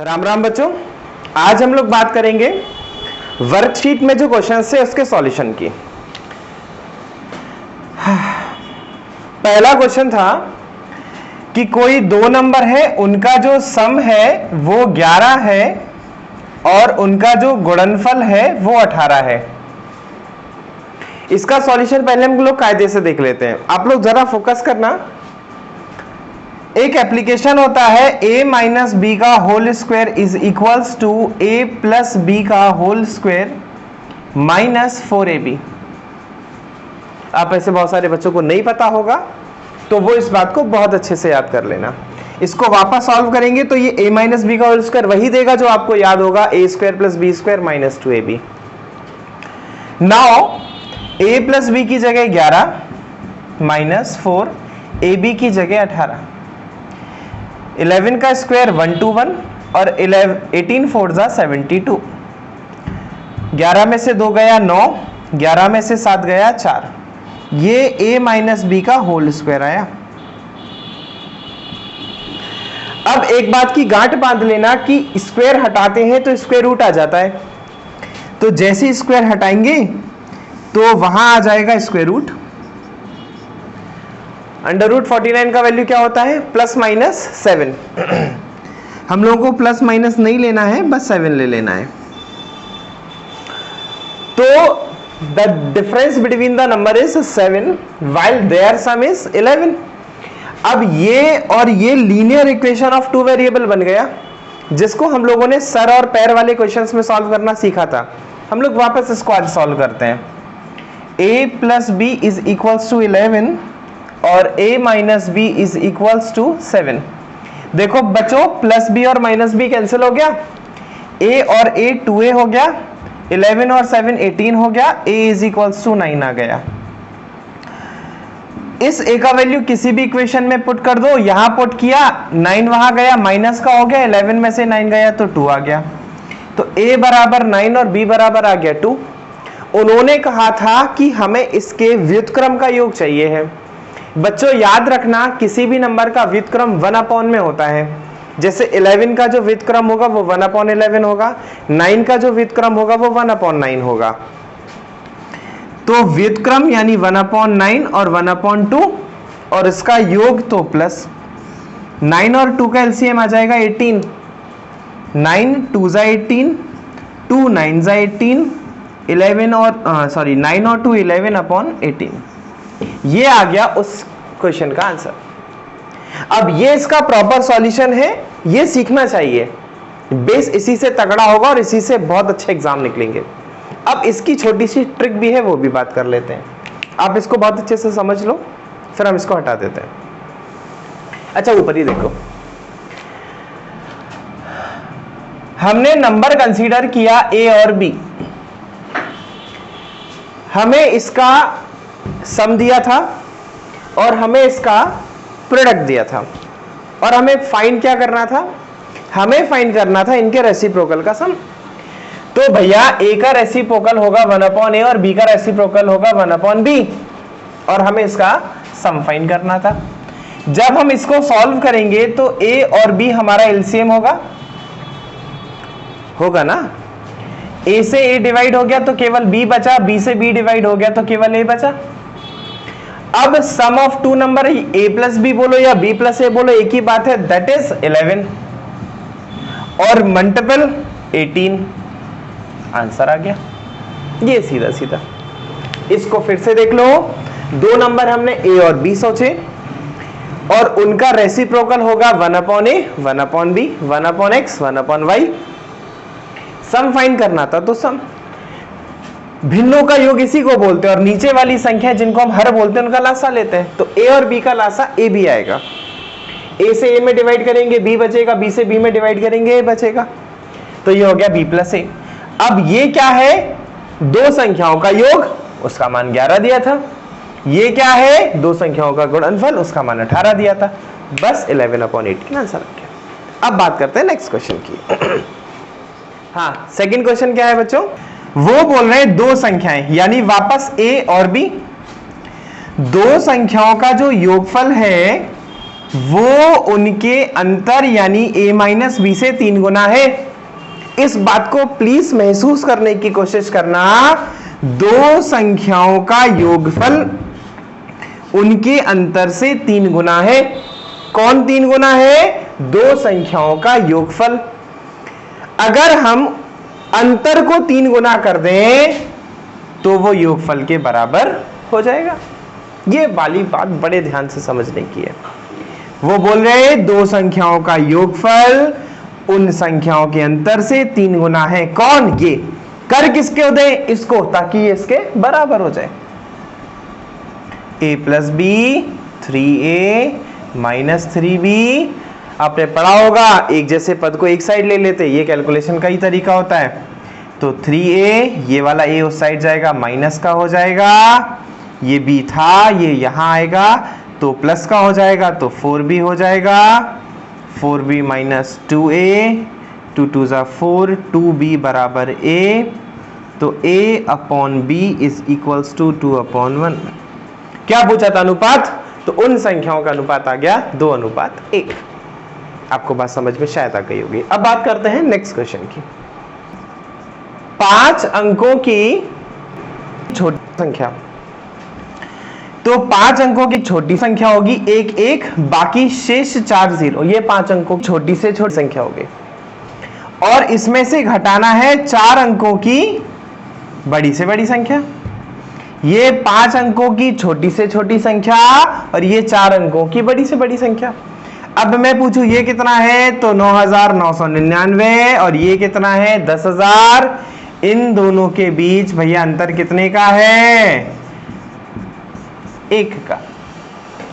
राम राम बच्चों, आज हम लोग बात करेंगे वर्कशीट में जो क्वेश्चंस है उसके सॉल्यूशन की। पहला क्वेश्चन था कि कोई दो नंबर है, उनका जो सम है वो 11 है और उनका जो गुणनफल है वो 18 है। इसका सॉल्यूशन पहले हम लोग कायदे से देख लेते हैं। आप लोग जरा फोकस करना। एक एप्लीकेशन होता है a माइनस बी का whole square is equals to a plus B का होल स्क्वायर माइनस 4ab। आप ऐसे बहुत सारे बच्चों को नहीं पता होगा तो वो इस बात को बहुत अच्छे से याद कर लेना। इसको वापस सॉल्व करेंगे तो ये a माइनस बी का होल स्क्वायर वही देगा जो आपको याद होगा, a square plus B square minus 2ab। Now a plus B की जगह 11 माइनस 4, ab की जगह 18। 11 का स्क्वायर 121 और 18 4 जा 72। 11 में से 2 गया 9, 11 में से 7 गया 4। ये a माइनस बी का होल स्क्वायर आया। अब एक बात की गांठ बांध लेना कि स्क्वायर हटाते हैं तो स्क्वायर रूट आ जाता है, तो जैसे स्क्वायर हटाएंगे तो वहां आ जाएगा स्क्वायर रूट। अंडर रूट 49 का वैल्यू क्या होता है? Plus minus 7। हम लोगों को प्लस माइनस नहीं लेना है, बस 7 ले लेना है। तो the difference between the number is 7 while their sum is 11। अब ये और ये linear equation of two variable बन गया, जिसको हम लोगों ने सर और पैर वाले क्वेश्चंस में सॉल्व करना सीखा था। हम लोग वापस इसको आज सॉल्व करते हैं। a plus B is equals to 11 और a minus B is equals to 7। देखो बच्चों, प्लस बी और माइनस बी कैंसिल हो गया, a और a 2a हो गया, 11 और 7 18 हो गया, a इज इक्वल्स टू 9 आ गया। इस a का वैल्यू किसी भी इक्वेशन में पुट कर दो। यहां पुट किया, 9 वहां गया, माइनस का हो गया, 11 में से 9 गया तो 2 आ गया। तो a बराबर 9 और b बराबर आ गया 2। उन्होंने कहा था कि हमें इसके व्युत्क्रम का योग चाहिए है। बच्चों याद रखना, किसी भी नंबर का व्युत्क्रम 1 अपॉन में होता है। जैसे 11 का जो व्युत्क्रम होगा वो 1 अपॉन 11 होगा, 9 का जो व्युत्क्रम होगा वो 1 अपॉन 9 होगा। तो व्युत्क्रम यानी 1 अपॉन 9 और 1 अपॉन 2 और इसका योग तो प्लस 9 और 2 का एलसीएम आ जाएगा 18। 9 2 जा 18, 2 9 जा 18, 11 और 9 और 2 11 अपॉन 18। ये आ गया उस क्वेश्चन का आंसर। अब ये इसका प्रॉपर सॉल्यूशन है, ये सीखना चाहिए। बेस इसी से तगड़ा होगा और इसी से बहुत अच्छे एग्जाम निकलेंगे। अब इसकी छोटी सी ट्रिक भी है, वो भी बात कर लेते हैं। आप इसको बहुत अच्छे से समझ लो, फिर हम इसको हटा देते हैं। अच्छा, ऊपर ही देखो, हमने नंबर कंसीडर किया a और b। हमें इसका सम दिया था और हमें इसका प्रोडक्ट दिया था, और हमें फाइंड क्या करना था? हमें फाइंड करना था इनके रेसिप्रोकल का सम। तो भैया a का रेसिप्रोकल होगा 1 अपॉन a और b का रेसिप्रोकल होगा 1 अपॉन b, और हमें इसका सम फाइंड करना था। जब हम इसको सॉल्व करेंगे तो a और b हमारा एलसीएम होगा ना। a से a डिवाइड हो गया तो केवल b बचा, b से b डिवाइड हो गया तो केवल a बचा। अब sum of two number a plus B बोलो या b प्लस a बोलो, एक ही बात है, दैट इज 11 और मल्टीपल 18। आंसर आ गया। ये सीधा सीधा। इसको फिर से देख लो, दो नंबर हमने a और b सोचे और उनका रेसिप्रोकल होगा 1 upon a 1 upon b 1 upon x 1 upon y। Sum find करना था तो सम, भिन्नों का योग इसी को बोलते हैं, और नीचे वाली संख्या जिनको हम हर बोलते हैं उनका लासा लेते हैं। तो a और b का लासा a भी आएगा। a से a में डिवाइड करेंगे b बचेगा, b से b में डिवाइड करेंगे a बचेगा। तो ये हो गया b प्लस a। अब ये क्या है? दो संख्याओं का योग, उसका मान 11 दिया था। ये क्या है? दो संख्याओं का गुणनफल, उसका मान 18 दिया था। बस 11 अपॉन 18 आंसर आ गया। अब बात करते हैं नेक्स्ट क्वेश्चन की। हाँ, सेकंड क्वेश्चन क्या है बच्चों? वो बोल रहे हैं दो संख्याएं, यानी वापस a और b, दो संख्याओं का जो योगफल है वो उनके अंतर यानी a माइनस बी से 3 गुना है। इस बात को प्लीज महसूस करने की कोशिश करना, दो संख्याओं का योगफल उनके अंतर से 3 गुना है। कौन 3 गुना है? दो संख्याओं का योगफल। अगर हम अंतर को 3 गुना कर दें तो वो योगफल के बराबर हो जाएगा। ये वाली बात बड़े ध्यान से समझने की है। वो बोल रहे हैं दो संख्याओं का योगफल उन संख्याओं के अंतर से 3 गुना है। कौन? ये। कर किसके दे? इसको, ताकि ये इसके बराबर हो जाए। a plus B 3a minus 3b। आपने पढ़ा होगा, एक जैसे पद को एक साइड ले लेते, ये कैलकुलेशन का ही तरीका होता है। तो 3a, ये वाला a उस साइड जाएगा, माइनस का हो जाएगा। ये b था, ये यहां आएगा तो प्लस का हो जाएगा, तो 4b हो जाएगा। 4b माइनस 2a, 2 2 जा 4, 2b बराबर a। तो a upon b is equals to 2/1। क्या पूछा था? अनुपात। तो उन संख्याओं का अनुपात आ गया 2:1। आपको बात समझ में शायद आ गई होगी। अब बात करते हैं नेक्स्ट क्वेश्चन की। 5 अंकों की छोटी संख्या। तो 5 अंकों की छोटी संख्या होगी 1 1, बाकी शेष 4 0। ये 5 अंकों की छोटी से छोटी संख्या होगी और इसमें से घटाना है 4 अंकों की बड़ी से बड़ी संख्या। ये 5 अंकों की छोटी से छोटी संख्या और ये 4 अंकों की बड़ी से बड़ी संख्या। अब मैं पूछूं ये कितना है? तो 9999 और ये कितना है? 10,000। इन दोनों के बीच भैया अंतर कितने का है? 1 का।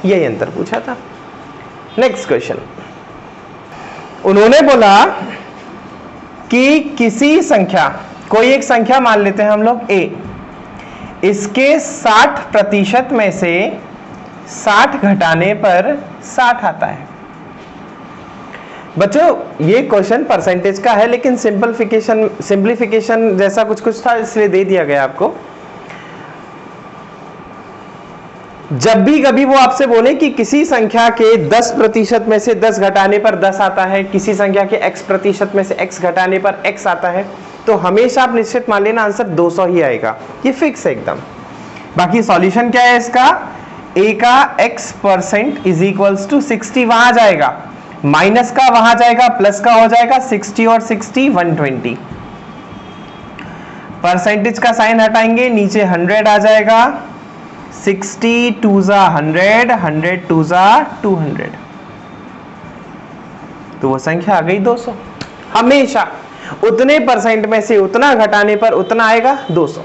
यही अंतर पूछा था। नेक्स्ट क्वेश्चन, उन्होंने बोला कि किसी संख्या, कोई एक संख्या मान लेते हैं हम लोग a, इसके 60% में से 60 घटाने पर 60 आता है। बच्चों ये क्वेश्चन परसेंटेज का है, लेकिन सिंप्लीफिकेशन जैसा कुछ कुछ था, इसलिए दे दिया गया आपको। जब भी कभी वो आपसे बोले कि किसी संख्या के 10% में से 10 घटाने पर 10 आता है, किसी संख्या के x% में से x घटाने पर x आता है, तो हमेशा आप निश्चित मान लेना आंसर 200 ही आएगा। ये फिक्स है एकदम। बाकी सॉल्यूशन क्या है इसका? a का x% इज इक्वल्स टू 60 वहां जाएगा, माइनस का वहां जाएगा, प्लस का हो जाएगा 60 और 60 120। परसेंटेज का साइन हटाएंगे, नीचे 100 आ जाएगा। 60 2 जा 100, 100 2 जा 200, तो वो संख्या आ गई 200। हमेशा उतने परसेंट में से उतना घटाने पर उतना आएगा 200।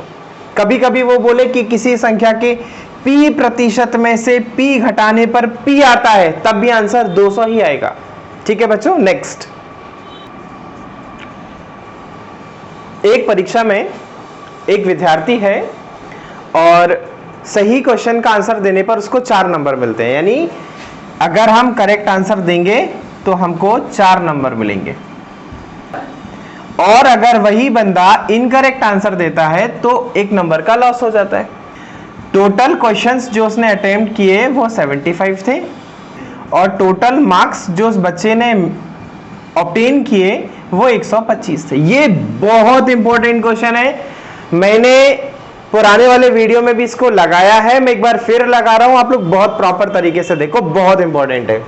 कभी कभी वो बोले कि किसी संख्या के p% में से p घटाने पर p आता है, तब भी आंसर 200 ही आएगा। ठीक है बच्चों। नेक्स्ट, एक परीक्षा में एक विद्यार्थी है और सही क्वेश्चन का आंसर देने पर उसको 4 नंबर मिलते हैं। यानी अगर हम करेक्ट आंसर देंगे तो हमको 4 नंबर मिलेंगे, और अगर वही बंदा इनकरेक्ट आंसर देता है तो 1 नंबर का लॉस हो जाता है। टोटल क्वेश्चंस जो उसने अटेम्प्ट किए वो 75 थे और टोटल मार्क्स जो उस बच्चे ने ऑब्टेन किए वो 125 थे। ये बहुत इंपॉर्टेंट क्वेश्चन है। मैंने पुराने वाले वीडियो में भी इसको लगाया है, मैं एक बार फिर लगा रहा हूं, आप लोग बहुत प्रॉपर तरीके से देखो, बहुत इंपॉर्टेंट है।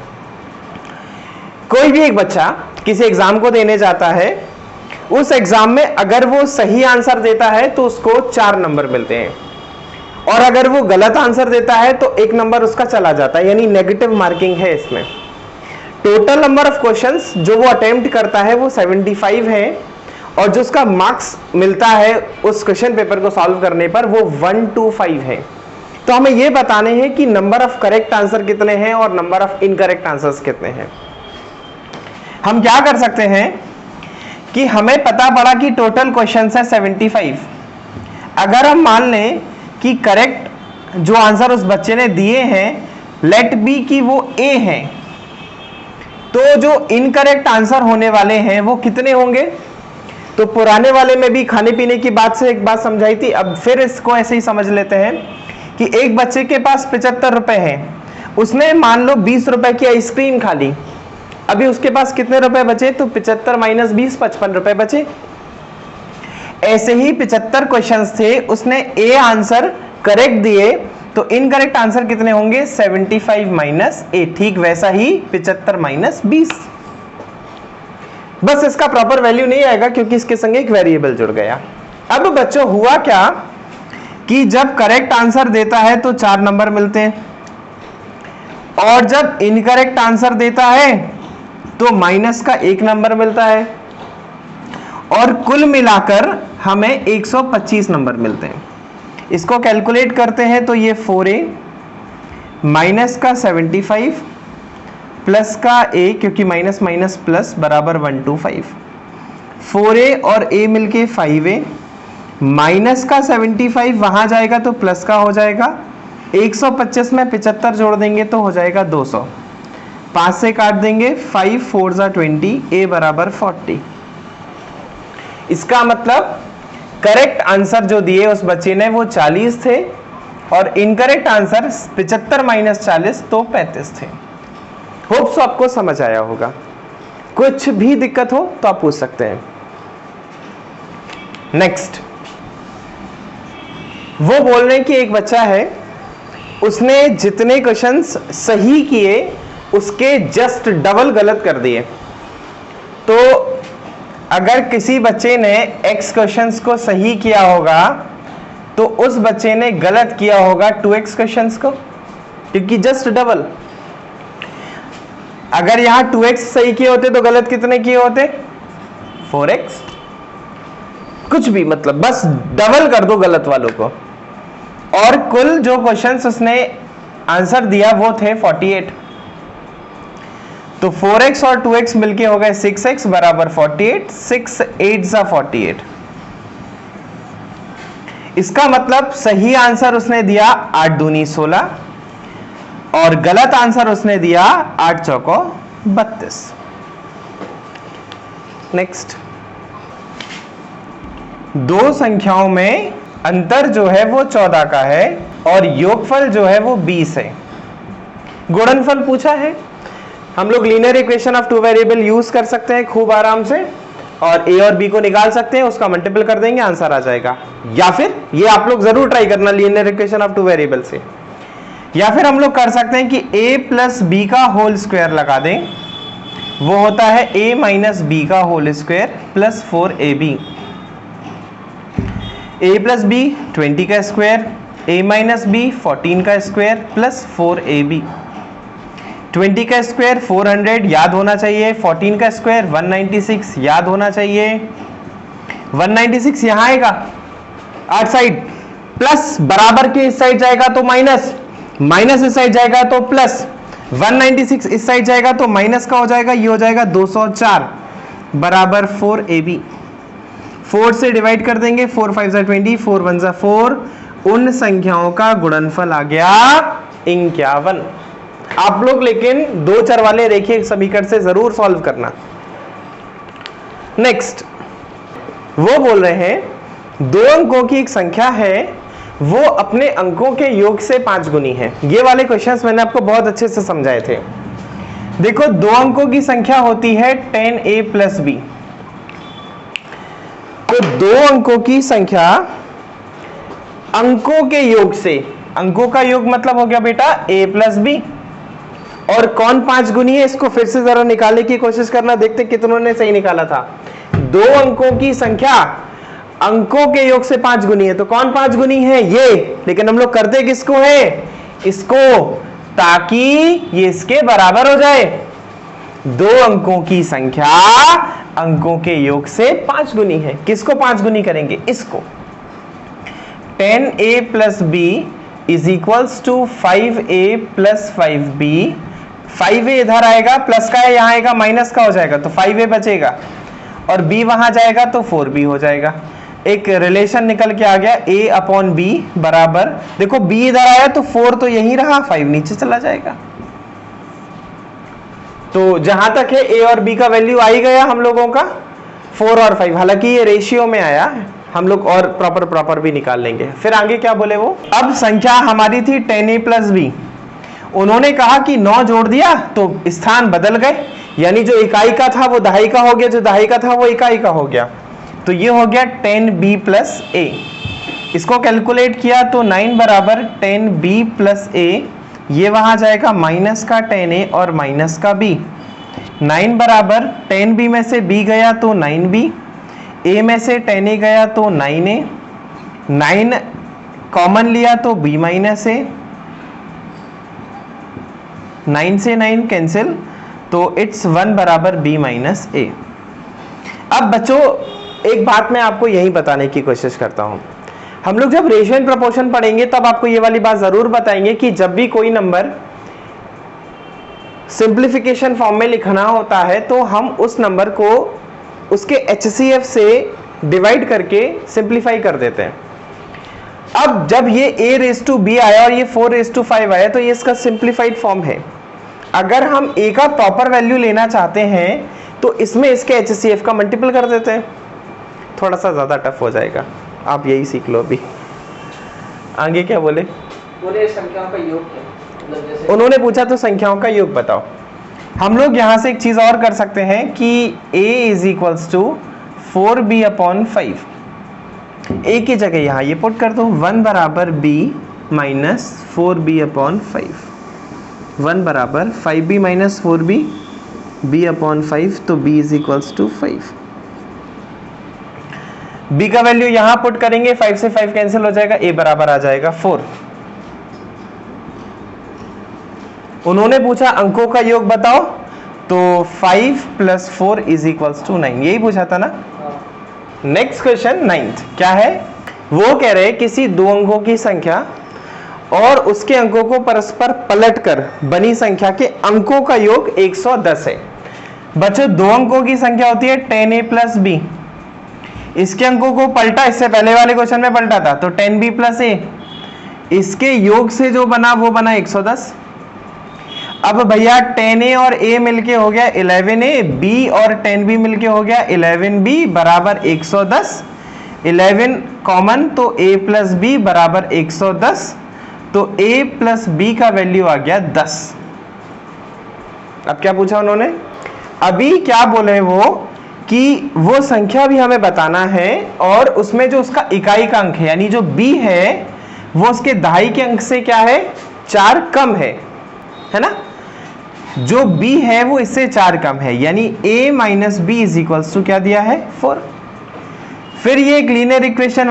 कोई भी एक बच्चा किसी एग्जाम को देने जाता है, उस एग्जाम में अगर वो सही आंसर देता है तो उसको 4 नंबर मिलते हैं, और अगर वो गलत आंसर देता है तो 1 नंबर उसका चला जाता है, यानी नेगेटिव मार्किंग है इसमें। टोटल नंबर ऑफ क्वेश्चंस जो वो अटेम्प्ट करता है वो 75 है, और जो उसका मार्क्स मिलता है उस क्वेश्चन पेपर को सॉल्व करने पर वो 125 है। तो हमें ये बताने हैं कि नंबर ऑफ करेक्ट आंसर कितने हैं और नंबर ऑफ इनकरेक्ट आंसर्स कितने हैं। हम क्या कर सकते हैं कि हमें पता पड़ा कि टोटल क्वेश्चंस है 75। अगर हम मान लें कि करेक्ट जो आंसर उस बच्चे ने दिए हैं लेट बी कि वो ए हैं, तो जो इनकरेक्ट आंसर होने वाले हैं वो कितने होंगे? तो पुराने वाले में भी खाने पीने की बात से एक बात समझाई थी, अब फिर इसको ऐसे ही समझ लेते हैं कि एक बच्चे के पास 75 रुपए हैं, उसने मान लो 20 रुपए की आइसक्रीम खा ली, अभी उसके पास कितने रुपए बचे? तो 75 माइनस 20, 55 रुपए बचे। ऐसे ही 75 क्वेश्चंस थे, उसने ए आंसर करेक्ट दिए, तो इनकरेक्ट आंसर कितने होंगे? 75 माइनस ए। ठीक वैसा ही 75 माइनस 20। बस इसका प्रॉपर वैल्यू नहीं आएगा क्योंकि इसके संग एक वेरिएबल जुड़ गया। अब बच्चों हुआ क्या कि जब करेक्ट आंसर देता है तो 4 नंबर मिलते हैं, और जब इनकरेक्ट आंसर देता है तो माइनस का 1 नंबर मिलता है, और कुल मिलाकर हमें 125 नंबर मिलते हैं। इसको कैलकुलेट करते हैं तो ये 4a माइनस का 75 प्लस का a, क्योंकि माइनस माइनस प्लस बराबर 125, 4a और a मिलके 5a, माइनस का 75 वहां जाएगा तो प्लस का हो जाएगा, 125 में 75 जोड़ देंगे तो हो जाएगा 200, 5 से काट देंगे, 5 4 जा 20, a बराबर 40। इसका मतलब करेक्ट आंसर जो दिए उस बच्चे ने वो 40 थे, और इनकरेक्ट आंसर 75 माइनस 40 तो 35 थे। होप सो आपको समझ आया होगा। कुछ भी दिक्कत हो तो आप पूछ सकते हैं। नेक्स्ट, वो बोल रहे हैं कि एक बच्चा है, उसने जितने क्वेश्चंस सही किए उसके जस्ट डबल गलत कर दिए। तो अगर किसी बच्चे ने x क्वेश्चंस को सही किया होगा तो उस बच्चे ने गलत किया होगा 2x क्वेश्चंस को, क्योंकि जस्ट डबल। अगर यहां 2x सही किए होते तो गलत कितने किए होते? 4x। कुछ भी, मतलब बस डबल कर दो गलत वालों को। और कुल जो क्वेश्चंस उसने आंसर दिया वो थे 48, तो 4x और 2x मिलके हो गए 6x बराबर 48, 6 8 जा 48। इसका मतलब सही आंसर उसने दिया 8 दूनी 16, और गलत आंसर उसने दिया 8 चौको 32। नेक्स्ट, दो संख्याओं में अंतर जो है वो 14 का है और योगफल जो है वो 20 है। गुणनफल पूछा है। हम लोग linear equation of two variable use कर सकते हैं खूब आराम से, और a और b को निकाल सकते हैं, उसका मल्टीपल कर देंगे, आंसर आ जाएगा। या फिर ये आप लोग जरूर ट्राई करना linear equation of two variable से। या फिर हम लोग कर सकते हैं कि a प्लस बी का होल स्क्वायर लगा दें, वो होता है a माइनस बी का whole square plus 4ab। a plus B 20 का स्क्वायर, a माइनस बी 14 का स्क्वायर प्लस 4ab। 20 का स्क्वायर 400 याद होना चाहिए, 14 का स्क्वायर 196 याद होना चाहिए। 196 यहां आएगा 8 साइड, प्लस बराबर के इस साइड जाएगा तो माइनस, माइनस इस साइड जाएगा तो प्लस, 196 इस साइड जाएगा तो माइनस का हो जाएगा, ये हो जाएगा 204 बराबर 4ab। 4 से डिवाइड कर देंगे, 4 5 जा 20, 4 1 जा 4। उन संख्याओं का गुणनफल आ गया 51। आप लोग लेकिन 2 चर वाले रेखीय समीकरण से जरूर सॉल्व करना। नेक्स्ट, वो बोल रहे हैं 2 अंकों की एक संख्या है, वो अपने अंकों के योग से 5 गुनी है। ये वाले क्वेश्चंस मैंने आपको बहुत अच्छे से समझाए थे। देखो, 2 अंकों की संख्या होती है 10a प्लस b। तो 2 अंकों की संख्या अंकों के योग से, अंकों का योग मतलब हो गया बेटा a प्लस b, और कौन 5 गुनी है इसको फिर से जरा निकालने की कोशिश करना, देखते कितनों ने सही निकाला था। 2 अंकों की संख्या अंकों के योग से 5 गुनी है, तो कौन 5 गुनी है? ये। लेकिन हम लोग करते किसको है? इसको, ताकि ये इसके बराबर हो जाए। 2 अंकों की संख्या अंकों के योग से 5 गुनी है। किसको 5 गुनी करेंगे? इसको। 10a plus b is equals to 5a plus 5b। 5a इधर आएगा, प्लस का है, यहां आएगा माइनस का हो जाएगा, तो 5a बचेगा, और b वहां जाएगा तो 4b हो जाएगा। एक रिलेशन निकल के आ गया, a अपॉन b बराबर, देखो b इधर आया तो 4 तो यहीं रहा, 5 नीचे चला जाएगा। तो जहां तक है a और b का वैल्यू आ ही गया हम लोगों का 4 और 5, हालांकि ये रेशियो में आया, हम लोग और प्रॉपर भी निकाल लेंगे। फिर आगे क्या बोले वो, अब संख्या हमारी थी 10a प्लस b, उन्होंने कहा कि 9 जोड़ दिया तो स्थान बदल गए, यानी जो इकाई का था वो दहाई का हो गया, जो दहाई का था वो इकाई का हो गया। तो ये हो गया 10b प्लस a। इसको कैलकुलेट किया तो 9 बराबर 10b प्लस a, ये वहां जाएगा माइनस का 10a और माइनस का b। 9 बराबर 10b में से b गया तो 9b, a में से 10a गया तो 9a, 9 कॉमन लिया तो b माइनस a, 9 से 9 कैंसिल तो इट्स 1 बराबर b माइनस a। अब बच्चों एक बात मैं आपको यही बताने की कोशिश करता हूं, हम लोग जब रेशियो एंड प्रोपोर्शन पढ़ेंगे तब आपको ये वाली बात जरूर बताएंगे कि जब भी कोई नंबर सिंप्लीफिकेशन फॉर्म में लिखना होता है तो हम उस नंबर को उसके HCF से डिवाइड करके सिंप्लीफाई कर देते हैं। अब जब ये a रेज टू b आया और ये 4 रेज टू 5 आया तो ये इसका सिंप्लीफाइड फॉर्म है। अगर हम a का प्रॉपर वैल्यू लेना चाहते हैं तो इसमें इसके HCF का मल्टीपल कर देते हैं, थोड़ा सा ज्यादा टफ हो जाएगा, आप यही सीख लो अभी। आगे क्या बोले? संख्याओं का योग क्या? मतलब जैसे उन्होंने पूछा तो संख्याओं का योग बताओ। हम लोग यहां से एक चीज और कर सकते हैं कि a is equals to 4b upon 5, a की जगह यहां ये पुट कर दो, 1 बराबर b माइनस 4b अपॉन 5, 1 बराबर 5b minus 4b, b upon 5, तो b is equals to 5। b का वैल्यू यहां पुट करेंगे, 5 से 5 कैंसिल हो जाएगा, a बराबर आ जाएगा 4। उन्होंने पूछा अंकों का योग बताओ, तो 5 प्लस 4 इज इक्वल्स टू 9, यही पूछा था ना। नेक्स्ट क्वेश्चन 9th क्या है? वो कह रहे किसी दो अंकों की संख्या और उसके अंकों को परस्पर पलटकर बनी संख्या के अंकों का योग 110 है। बच्चों दो अंकों की संख्या होती है 10a प्लस b, इसके अंकों को पलटा, इससे पहले वाले क्वेश्चन में पलटा था, तो 10b प्लस a, इसके योग से जो बना वो बना 110। अब भैया 10a और a मिलके हो गया 11a, b और 10b मिलके हो गया 11b बराबर 110, 11 कॉमन तो a प्लस b बराबर 110, तो a प्लस b का वैल्यू आ गया 10। अब क्या पूछा उन्होंने? अभी क्या बोले वो कि वो संख्या भी हमें बताना है और उसमें जो उसका इकाई का अंक है यानी जो b है वो उसके दहाई के अंक से क्या है 4 कम है ना। जो b है वो इससे 4 कम है, यानी a minus B is equals to क्या दिया है 4। फिर ये एक लीनियर इक्वेशन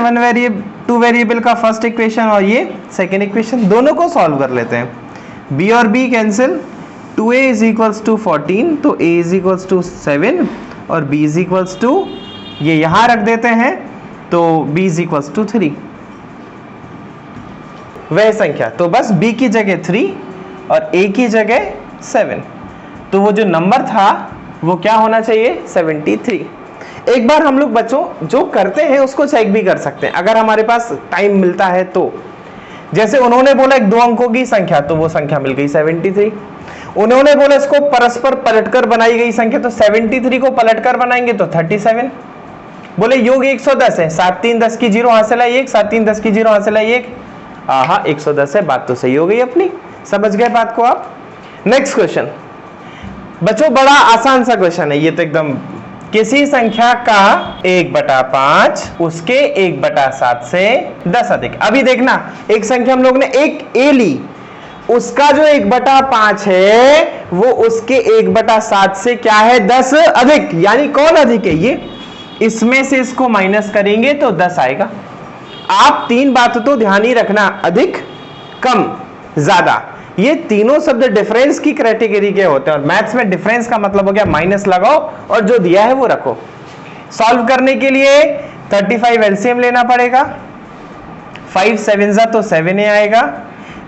2 वेरिएबल का फर्स्ट इक्वेशन और ये सेकेंड इक्वेशन, दोनों को सॉल्व कर लेते हैं। b और b cancel, 2a is equals to 14, तो a इज इक्वल्स टू 7 और b इज इक्वल्स टू, ये यहां रख देते हैं तो b इज इक्वल्स टू 3। वह संख्या, तो बस b की जगह 3 और a की जगह 7, तो वो जो नंबर था वो क्या होना चाहिए 73। एक बार हम लोग बच्चों जो करते हैं उसको चेक भी कर सकते हैं अगर हमारे पास टाइम मिलता है तो। जैसे उन्होंने बोला एक दो अंकों की संख्या, तो वो संख्या मिल गई 73। उन्होंने बोला इसको परस्पर पलटकर बनाई गई संख्या, तो 73 को पलटकर बनाएंगे तो 37। बोले योग 110 है, 7 3 10 की 0 हासिल है 1, 7 3 10 की 0 हासिल है 1, हाँ 110 है, बात तो सही हो गई अपनी। समझ गए बात को आप? नेक्स्ट क्वेश्चन बच्चों बड़ा आसान सा क्वेश्चन है ये तो एकदम, किसी संख्या का 1/5 उसके 1/7 से 10 अधिक। अभी देखना एक संख्या हम लोग ने एक a ली, उसका जो 1/5 है वो उसके 1/7 से क्या है 10 अधिक, यानी कौन अधिक है ये, इसमें से इसको माइनस करेंगे तो 10 आएगा। आप 3 बात तो ध्यान ही रखना, अधिक कम ज्यादा, ये तीनों शब्द डिफरेंस की कैटेगरी के होते हैं और मैथ्स में डिफरेंस का मतलब हो गया माइनस लगाओ और जो दिया है वो रखो। सॉल्व करने के लिए 35 एलसीएम लेना पड़ेगा, 5 7 जा तो 7a आएगा,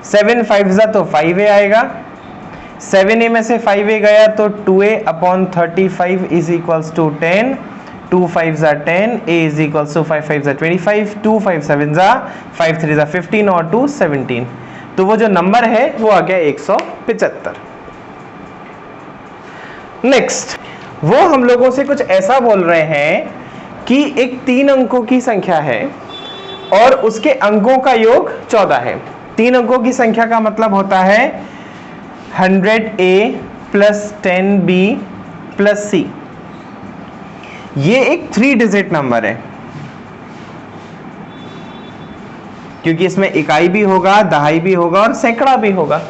7 5 जा तो 5a आएगा, 7a में से 5a गया तो 2a upon 35 is equals to 10, 2 5 जा 10, a इज इक्वल्स टू 5 5 जा 25, 2 5 7 जा 5 3 जा 15 और 2 17, तो वो जो नंबर है वो आ गया 175। नेक्स्ट वो हम लोगों से कुछ ऐसा बोल रहे हैं कि एक 3 अंकों की संख्या है और उसके अंकों का योग 14 है। 3 अंकों की संख्या का मतलब होता है 100A plus 10B plus C। ये एक 3 डिजिट नंबर है, क्योंकि इसमें इकाई भी होगा, दहाई भी होगा और सैकड़ा भी होगा।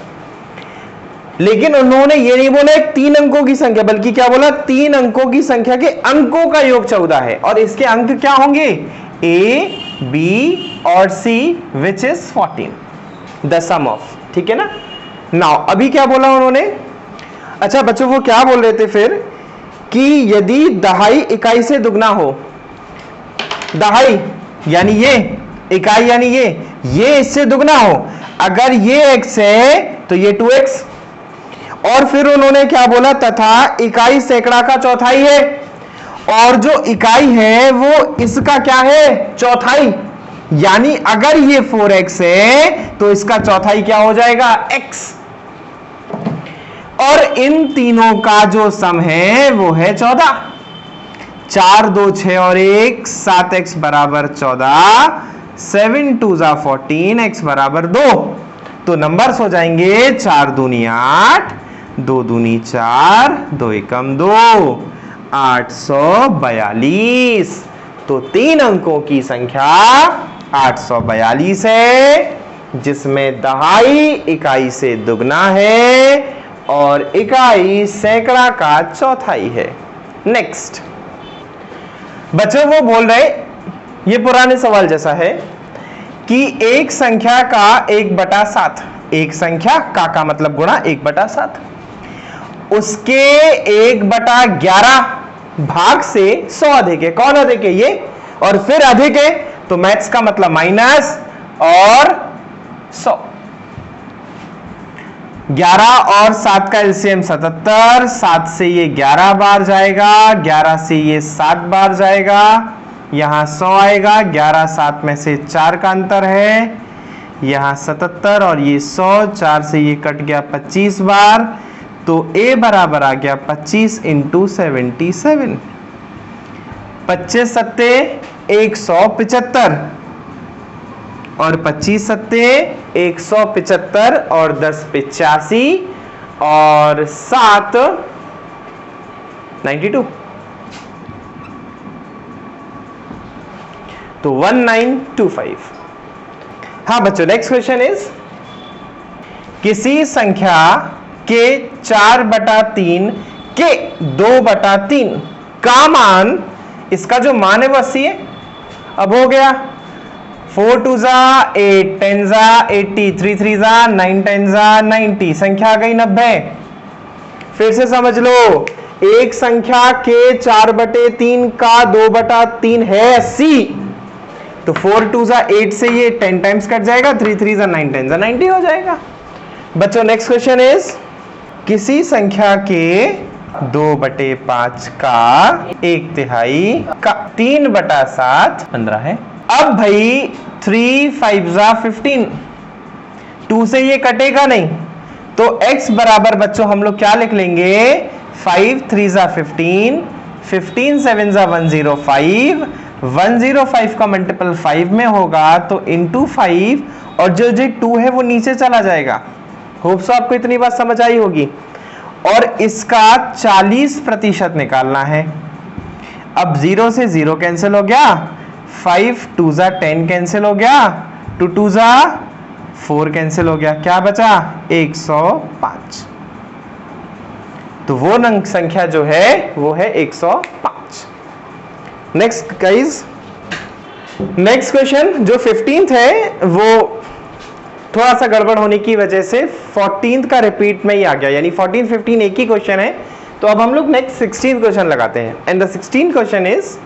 लेकिन उन्होंने ये नहीं बोला एक 3 अंकों की संख्या, बल्कि क्या बोला, 3 अंकों की संख्या के अंकों का योग 14 है और इसके अंक क्या होंगे, A, B और C which is 14, the sum of. ठीक है ना। नाउ अभी क्या बोला उन्होंने, अच्छा बच्चों वो क्या बोल रहे थे फिर कि यदि दहाई इकाई से दुगना हो, दहाई यानी ये, इकाई यानी ये इससे दुगना हो, अगर ये x है तो ये 2x। और फिर उन्होंने क्या बोला, तथा इकाई सैकड़ा का चौथाई है और जो इकाई है वो इसका क्या है, चौथाई। यानी अगर ये 4x है तो इसका चौथाई क्या हो जाएगा, x। और इन तीनों का जो सम है वो है 14। 4 2 6 और 1 7x बराबर 14, 7 2 14, x बराबर 2। तो नंबर्स हो जाएंगे 4 दूनी 8, 2 दूनी 4, 2 एकम 2, 842। तो 3 अंकों की संख्या 842 है, जिसमें दहाई इकाई से दुगना है और इकाई सैकड़ा का चौथाई है। नेक्स्ट बच्चों वो बोल रहे, ये पुराने सवाल जैसा है कि एक संख्या का 1/7, एक संख्या का मतलब गुणा 1/7, उसके 1/11 भाग से 100 अधिक है। कौन अधिक है, ये, और फिर अधिक है तो मैथ्स का मतलब माइनस और 100। 11 और 7 का एलसीएम 77, 7 से ये 11 बार जाएगा, 11 से ये 7 बार जाएगा, यहां 100 आएगा, 11 7 में से 4 का अंतर है, यहां 77 और ये 100, 4 से ये कट गया 25 बार, तो A बराबर आ गया 25 इंटू 77। 25 सत्ते 175 और 25 सत्ते 175 और 10 85 और 7 92। तो 1925। हाँ बच्चों, नेक्स्ट क्वेश्चन इज, किसी संख्या के 4/3 के 2/3 का मान, इसका जो मान है वो 80 है। अब हो गया 4 2 8 10 80, 3 3 9 10 90, संख्या आ गई 90। फिर से समझ लो, एक संख्या के 4/3 का 2/3 है 80, तो 4 2 8 से ये 10 टाइम्स कट जाएगा, 3 3 9 10 90 हो जाएगा। बच्चों नेक्स्ट क्वेश्चन इज, किसी संख्या के 2/5 का 1/3 का 3/7 15 है। अब भाई 3 5 15, 2 से ये कटेगा नहीं, तो x बराबर बच्चों हम लोग क्या लिख लेंगे, 5 3 15, 15 7 105, 105 का मल्टीपल 5 में होगा तो इंटू 5, और जो 2 है वो नीचे चला जाएगा। होप सो आपको इतनी बात समझ आई होगी। और इसका 40% निकालना है। अब 0 से 0 कैंसिल हो गया, 5 2 10 कैंसिल हो गया, 2 2 4 कैंसिल हो गया, क्या बचा 105। तो वो संख्या जो है वो है 105। नेक्स्ट गाइस, नेक्स्ट क्वेश्चन जो 15th है वो थोड़ा सा गड़बड़ होने की वजह से 14th का रिपीट में ही आ गया, यानी 14 15 एक ही क्वेश्चन है। तो अब हम लोग नेक्स्ट 16th क्वेश्चन लगाते हैं। And the 16th question is,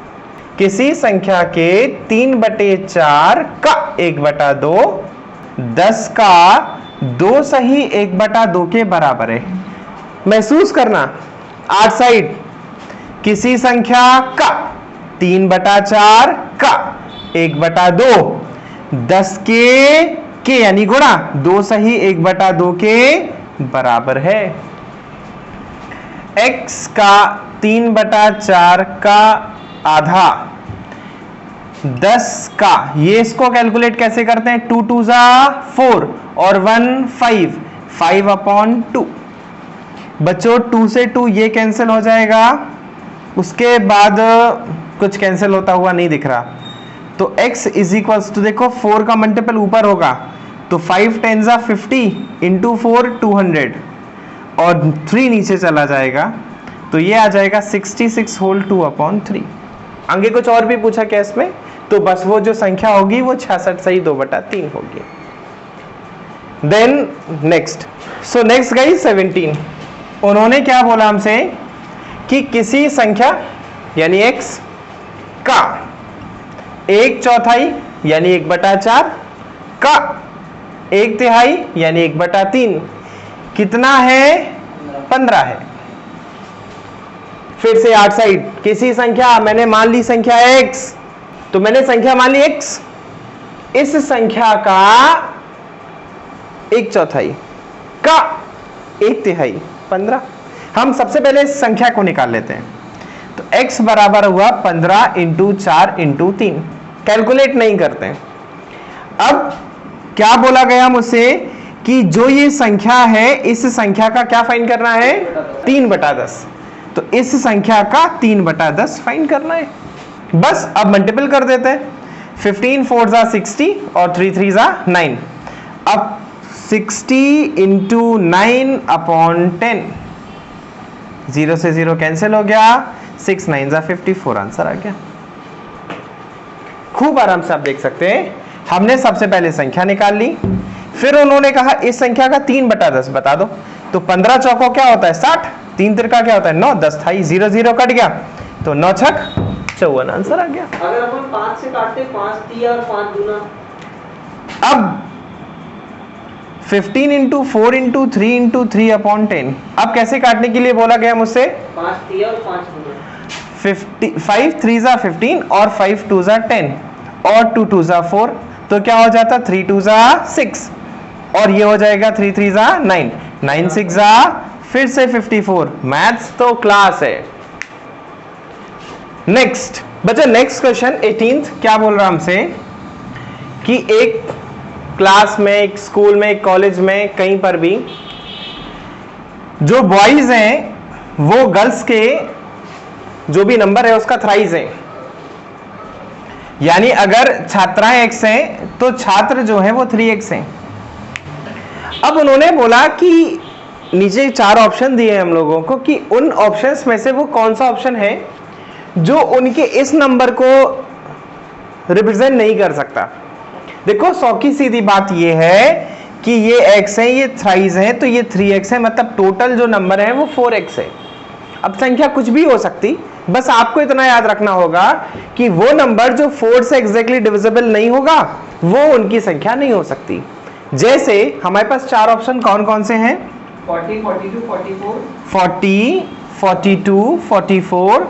किसी संख्या के 3/4 का 1/2 10 का 2 सही 1/2 के बराबर है। महसूस करना, 8 साइड, किसी संख्या का 3/4 का 1/2 10 के यानी गुणा 2 सही 1/2 के बराबर है। x का 3/4 का आधा 10 का, ये इसको कैलकुलेट कैसे करते हैं, 2 2 4 और 1 5, 5/2 बच्चों 2 से 2 ये कैंसिल हो जाएगा, उसके बाद कुछ कैंसिल होता हुआ नहीं दिख रहा, तो x इज इक्वल्स टू, देखो 4 का मल्टीपल ऊपर होगा तो 5 10 50 इंटू 4 200 और 3 नीचे चला जाएगा तो ये आ जाएगा 66 होल 2 अपॉन 3। आगे कुछ और भी पूछा क्या इसमें, तो बस वो जो संख्या होगी वो 66 सही 2/3 होगी। Then next, so next guys 17, उन्होंने क्या बोला हमसे कि किसी संख्या यानी x का 1/4 यानी 1/4 का 1/3 यानी 1/3 कितना है, 15 है। फिर से आउट साइड किसी संख्या, मैंने मान ली संख्या x, तो मैंने संख्या मान ली x, इस संख्या का 1/4 का 1/3 15। हम सबसे पहले इस संख्या को निकाल लेते हैं, तो x बराबर हुआ 15 इंटू 4 इंटू 3, कैलकुलेट नहीं करते हैं। अब क्या बोला गया मुझसे कि जो ये संख्या है इस संख्या का क्या फाइंड करना है, 3/10, तो इस संख्या का 3/10 फाइंड करना है। बस अब मल्टीपल कर देते हैं, 15 4 ज़ा 60 और 3 3 ज़ा 9। अब 60 इंटू 9 अपॉन 10, 0 से 0 कैंसिल हो गया, 6 9 ज़ा 54 आंसर आ गया। खूब आराम से आप देख सकते हैं, हमने सबसे पहले संख्या निकाल ली, फिर उन्होंने कहा इस संख्या का 3/10 बता दो, तो 15 चौको क्या होता है 60, 3 तिरका क्या होता है 9, 10 थाई 0 0 कट गया, तो 9 छक 54 आंसर आ गया। अगर अपन 5 से काटते 5 तिया और 5 दूना, अब 15 इंटू 4 इंटू 3 इंटू 3 अपॉन 10, अब कैसे काटने के लिए बोला गया मुझसे, 5 तिया और 5 दूना, 5 3 ज़ा 15 और 5 2 ज़ा 10 और 2 2 ज़ा 4, तो क्या हो जाता 3 2 ज़ा 6 और ये हो जाएगा 3 3 ज़ा 9, 9 6 ज़ा फिर से 54। मैथ्स तो क्लास है। नेक्स्ट बच्चा, नेक्स्ट क्वेश्चन 18th क्या बोल रहा हमसे कि एक क्लास में, एक स्कूल में, एक कॉलेज में, कहीं पर भी जो बॉयज हैं वो गर्ल्स के जो भी नंबर है उसका थ्राइज है, यानी अगर छात्राएं x हैं तो छात्र जो है वो 3x हैं। अब उन्होंने बोला कि नीचे 4 ऑप्शन दिए हैं हम लोगों को कि उन ऑप्शंस में से वो कौन सा ऑप्शन है जो उनके इस नंबर को रिप्रेजेंट नहीं कर सकता। देखो 100 की सीधी बात ये है कि ये x है, ये थ्राइज है, तो ये 3x है, मतलब टोटल जो नंबर है वो 4x है। अब संख्या कुछ भी हो सकती, बस आपको इतना याद रखना होगा कि वो नंबर जो 4 से एग्जैक्टली डिविजिबल नहीं होगा वो उनकी संख्या नहीं हो सकती। जैसे हमारे पास 4 ऑप्शन कौन कौन से हैं, 40 42 44 40 42 44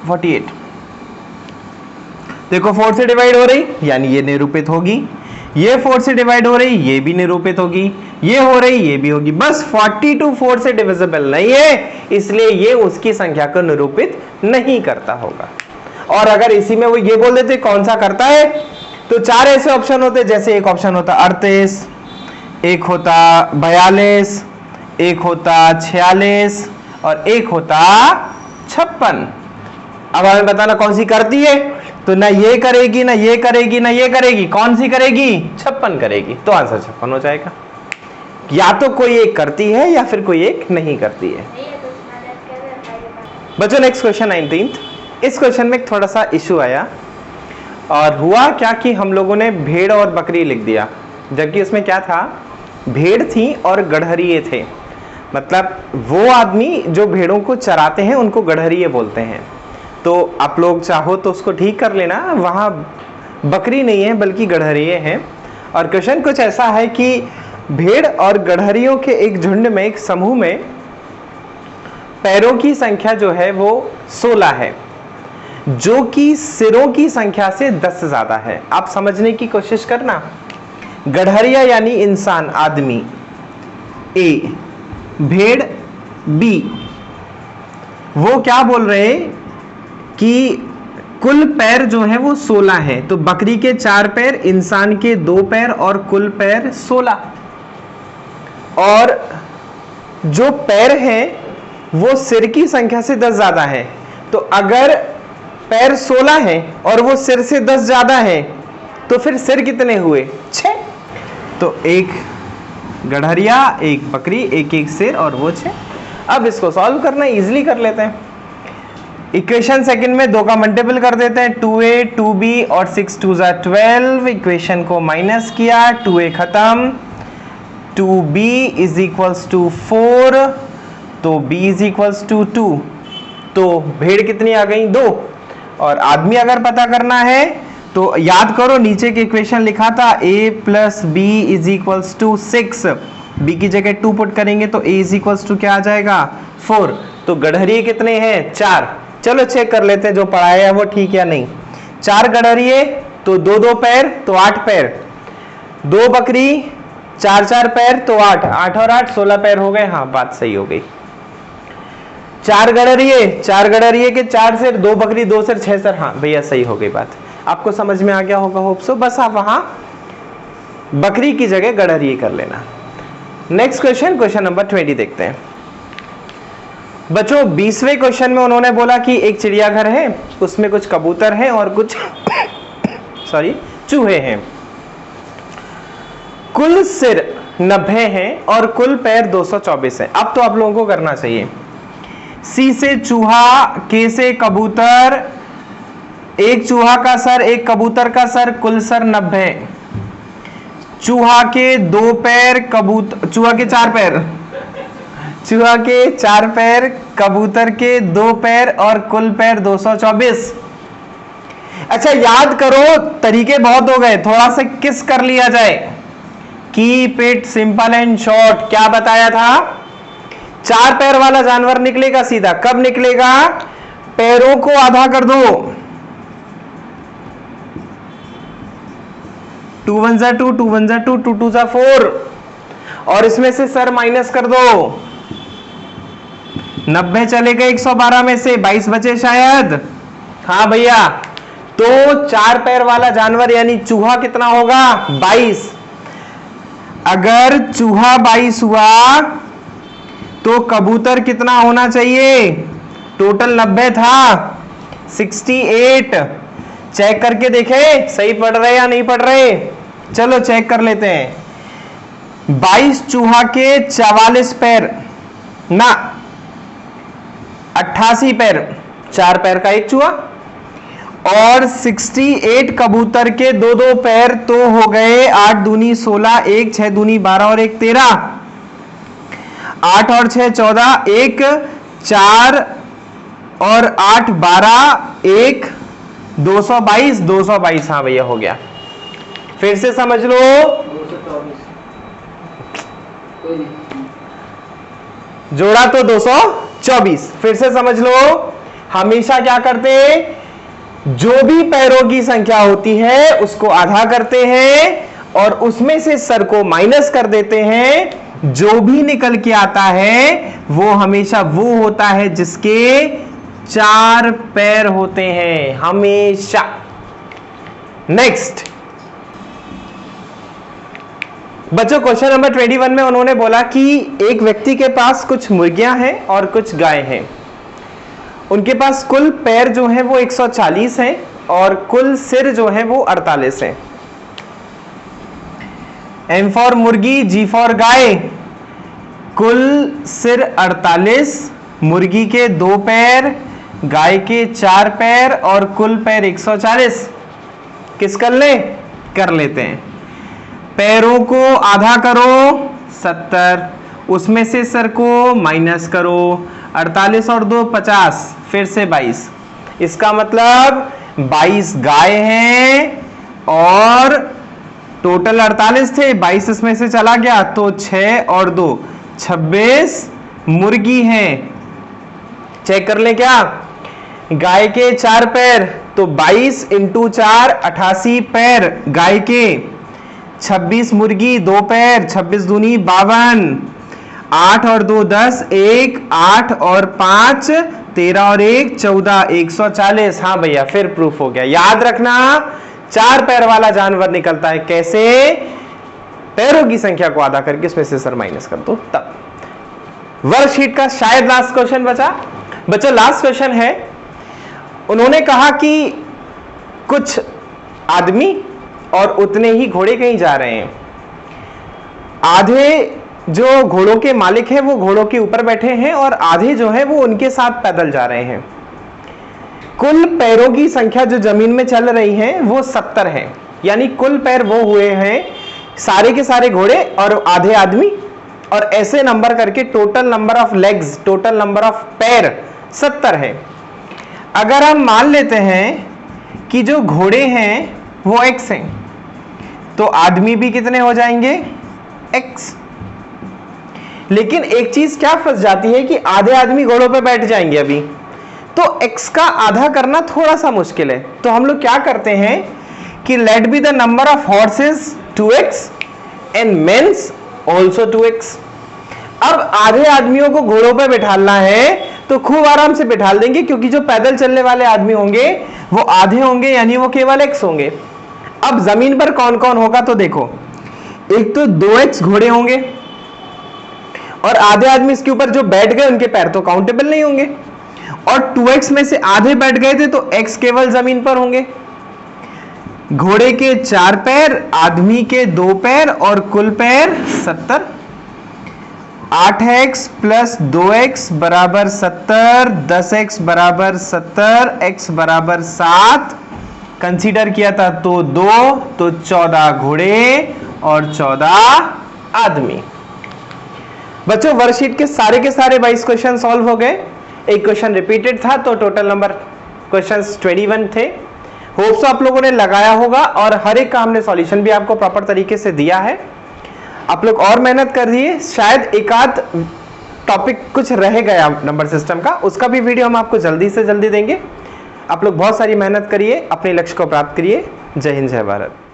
48। देखो 4 से डिवाइड हो रही यानी ये निरूपित होगी, ये 4 से डिवाइड हो रही ये भी निरूपित होगी, ये हो रही ये भी होगी। बस 42 4 से डिविजिबल नहीं है इसलिए ये उसकी संख्या को निरूपित नहीं करता होगा। और अगर इसी में वो ये बोल देते कौन सा करता है, तो 4 ऐसे ऑप्शन होते, जैसे एक ऑप्शन होता 38, एक होता 42, एक होता 46 और एक होता 56। अब हमें बताना कौन सी करती है, तो ना ये करेगी ना ये करेगी ना ये करेगी, कौन सी करेगी, 56 करेगी, तो आंसर 56 हो जाएगा। या तो कोई एक करती है या फिर कोई एक नहीं करती है। बच्चों नेक्स्ट क्वेश्चन 19th, इस क्वेश्चन में थोड़ा सा इशू आया और हुआ क्या कि हम लोगों ने भेड़ और बकरी लिख दिया, जबकि उसमें क्या था, भेड़ थी और गड़हरिये थे। मतलब वो आदमी जो भेड़ों को चराते हैं उनको गड़हरिये बोलते हैं। तो आप लोग चाहो तो उसको ठीक कर लेना, वहाँ बकरी नहीं है बल्कि गड़हरिये हैं। और क्वेश्चन कुछ ऐसा है कि भेड़ और गड़हरियों के एक झुंड में, एक समूह में पैरों की संख्या जो है वो 16 है, जो कि सिरों की संख्या से 10 से ज्यादा है। आप समझने की कोशिश करना, गड़हरिया यानी इंसान, आदमी ए, भेड़ बी, वो क्या बोल रहे हैं कि कुल पैर जो है वो 16 है, तो बकरी के 4 पैर, इंसान के 2 पैर और कुल पैर 16। और जो पैर हैं वो सिर की संख्या से 10 ज्यादा है, तो अगर पैर 16 है और वो सिर से 10 ज्यादा है तो फिर सिर कितने हुए? 6। तो एक गड़हरिया, एक बकरी, एक एक सिर और वो 6। अब इसको सॉल्व करना इजीली कर लेते हैं। इक्वेशन सेकंड में 2 का मल्टीपल कर देते हैं, 2a 2b और 6 2 = 12। इक्वेशन को माइनस किया, 2a खत्म, 2b = 4, तो b = 2। तो भेड़ कितनी आ गई? 2। और आदमी अगर पता करना है तो याद करो नीचे के इक्वेशन लिखा था a + b = 6। b की जगह 2 पुट करेंगे तो a = क्या आ जाएगा? 4। तो गड़हरिये कितने हैं? 4। चलो चेक कर लेते हैं जो पढ़ाया है वो ठीक या नहीं। 4 गड़हरिये तो 2 पैर तो 8 पैर, 2 बकरी 4 पैर तो 8 और 8 16 पैर हो गए। हाँ, बात सही हो गई। 4 गड़हरिये के 4 सिर, 2 बकरी 2 सिर 6 सिर। हाँ भैया सही हो गई बात, आपको समझ में आ गया होगा होप सो। बस आप वहां बकरी की जगह गड़हरिये कर लेना। नेक्स्ट क्वेश्चन नंबर 20 देखते हैं बच्चों। 20वें क्वेश्चन में उन्होंने बोला कि एक चिड़ियाघर है, उसमें कुछ कबूतर हैं और कुछ चूहे हैं। कुल सिर 90 हैं और कुल पैर 224 हैं। अब तो आप लोगों को करना चाहिए। सी से चूहा, के से कबूतर, एक चूहा का सर, एक कबूतर का सर, कुल सर 90। चूहा के 2 पैर, चूहा के 4 पैर, चूहा के 4 पैर, कबूतर के 2 पैर और कुल पैर 224। अच्छा याद करो, तरीके बहुत हो गए, थोड़ा सा किस कर लिया जाए। Keep it simple and short. क्या बताया था? 4 पैर वाला जानवर निकलेगा सीधा। कब निकलेगा? पैरों को आधा कर दो, 2 1 = 2, 2 1 = 2, 2 2 = 4 और इसमें से सर माइनस कर दो। 90 चले गए 112 में से, 22 बचे शायद। हाँ भैया, तो 4 पैर वाला जानवर यानी चूहा कितना होगा? 22। अगर चूहा 22 हुआ तो कबूतर कितना होना चाहिए? टोटल 90 था, 68। चेक करके देखे सही पढ़ रहे या नहीं पढ़ रहे? चलो चेक कर लेते हैं। 22 चूहा के 44 पैर ना 88 पैर, 4 पैर का एक चूहा, और 68 कबूतर के 2 पैर, तो हो गए 8 दूनी 16, 1 6 दूनी 12 और 1 13, 8 और 6 14, 1 4 और 8 12, 1 222। हाँ भैया हो गया। फिर से समझ लो, 224 जोड़ा तो 224। फिर से समझ लो, हमेशा क्या करते हैं? जो भी पैरों की संख्या होती है उसको आधा करते हैं और उसमें से सर को माइनस कर देते हैं। जो भी निकल के आता है वो हमेशा वो होता है जिसके 4 पैर होते हैं, हमेशा। नेक्स्ट बच्चों, क्वेश्चन नंबर 21 में उन्होंने बोला कि एक व्यक्ति के पास कुछ मुर्गियां हैं और कुछ गाय हैं। उनके पास कुल पैर जो हैं वो 140 हैं और कुल सिर जो हैं वो 48 हैं। M फॉर मुर्गी, G फॉर गाय। कुल सिर 48, मुर्गी के 2 पैर, गाय के 4 पैर और कुल पैर 140। किस कर ले? कर लेते हैं। पैरों को आधा करो 70, उसमें से सर को माइनस करो, 48 और 2 50, फिर से 22। इसका मतलब 22 गाय हैं और टोटल 48 थे, 22 इसमें से चला गया तो 6 और 2 26 मुर्गी हैं। चेक कर ले क्या? गाय के 4 पैर तो 22 × 4 88 पैर गाय के, 26 मुर्गी 2 पैर, 26 दूनी 52, 8 और 2 10, 1 8 और 5 13 और 1 14, 140। हाँ भैया फिर प्रूफ हो गया। याद रखना, 4 पैर वाला जानवर निकलता है कैसे? पैरों की संख्या को आधा करके उसमें से सर माइनस कर दो तब। वर्कशीट का शायद लास्ट क्वेश्चन बचा। बच्चों लास्ट क्वेश्चन है, उन्होंने कहा कि कुछ आदमी और उतने ही घोड़े कहीं जा रहे हैं। आधे जो घोड़ों के मालिक हैं वो घोड़ों के ऊपर बैठे हैं और आधे जो हैं वो उनके साथ पैदल जा रहे हैं। कुल पैरों की संख्या जो जमीन में चल रही है वो 70 है, यानी कुल पैर वो हुए हैं सारे के सारे घोड़े और आधे आदमी, और ऐसे नंबर करके total number of legs, total number of पैर 70 है। अगर हम मान लेते हैं कि जो घोड़े हैं वो x हैं, तो आदमी भी कितने हो जाएंगे? x। लेकिन एक चीज क्या फंस जाती है कि आधे आदमी घोड़ों पे बैठ जाएंगे अभी, तो x का आधा करना थोड़ा सा मुश्किल है। तो हम लोग क्या करते हैं कि let B the number of horses 2x and mens also 2x। अब आधे आदमियों को घोड़ों पे बिठालना है तो खूब आराम से बिठाल देंगे, क्योंकि जो पैदल चलने वाले आदमी होंगे वो आधे होंगे, यानी वो केवल x होंगे। अब जमीन पर कौन कौन होगा तो देखो, एक तो 2x घोड़े होंगे और आधे आदमी इसके ऊपर जो बैठ गए उनके पैर तो काउंटेबल नहीं होंगे, और 2x में से आधे बैठ गए थे तो x केवल जमीन पर होंगे। घोड़े के 4 पैर, आदमी के 2 पैर और कुल पैर 70। 8x प्लस 2x बराबर 70, 10x बराबर 70, x बराबर 7 कंसीडर किया था तो 2, तो 14 घोड़े और 14 आदमी। बच्चों वर्कशीट के सारे 22 क्वेश्चन सॉल्व हो गए। एक क्वेश्चन रिपीटेड था तो टोटल नंबर क्वेश्चंस 21 थे। होप्स आप लोगों ने लगाया होगा और हर एक का हमने सॉल्यूशन भी आपको प्रॉपर तरीके से दिया है। आप लोग और मेहनत कर रहिए, शायद एक आध टॉपिक कुछ रह गया नंबर सिस्टम का, उसका भी वीडियो हम आपको जल्दी से जल्दी देंगे। आप लोग बहुत सारी मेहनत करिए, अपने लक्ष्य को प्राप्त करिए। जय हिंद, जय भारत।